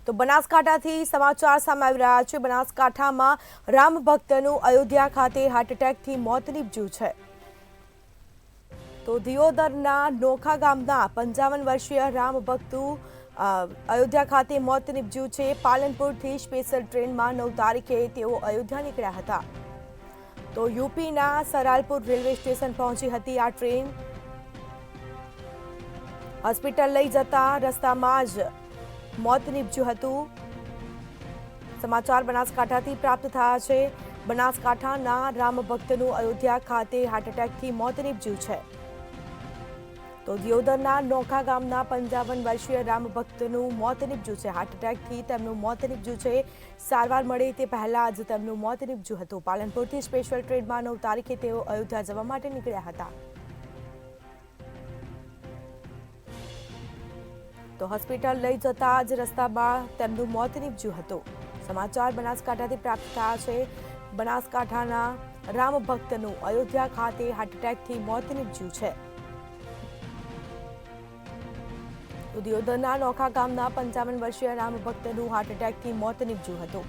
તો બનાસકાંઠાથી સમાચાર સામે આવી રહ્યા છે। બનાસકાંઠામાં રામ ભક્તનું અયોધ્યા ખાતે હાર્ટ એટેકથી મોત નીપજ્યું છે। તો દિયોદરના નોખા ગામના 55 વર્ષીય રામ ભક્તુ અયોધ્યા ખાતે મોત નીપજ્યું છે। પાલનપુરથી સ્પેશિયલ ટ્રેનમાં 9 તારીખે તેઓ અયોધ્યા નીકળ્યા હતા। તો યુપીના સરાલપુર રેલવે સ્ટેશન પહોંચી હતી આ ટ્રેન। હોસ્પિટલ લઈ જતા રસ્તામાં જ મોત નીપજ્યું હતું। સમાચાર બનાસકાંઠાથી પ્રાપ્ત થયા છે। બનાસકાંઠાના રામ ભક્તનું અયોધ્યા ખાતે હાર્ટ એટેકથી મોત નીપજ્યું છે। તો દિયોદરના નોખા ગામના 55 વર્ષીય રામ ભક્તનું મોત નીપજ્યું છે। હાર્ટ એટેકથી તેમનું મોત નીપજ્યું છે। સારવાર મળે તે પહેલા જ તેમનું મોત નીપજ્યું હતું। પાલનપુરથી સ્પેશિયલ ટ્રેનમાં 9 તારીખે તેઓ અયોધ્યા જવા માટે નીકળ્યા હતા। તો હોસ્પિટલ લઈ જતા જ રસ્તામાં તેમનું મોત નીપજ્યું હતું। સમાચાર બનાસકાંઠાથી પ્રાપ્ત થયા છે। બનાસકાંઠાના રામ ભક્તનું અયોધ્યા ખાતે હાર્ટ એટેકથી મોત નીપજ્યું છે। દિયોદરના નોખા ગામના 55 વર્ષીય રામ ભક્તનું હાર્ટ એટેકથી મોત નીપજ્યું હતું।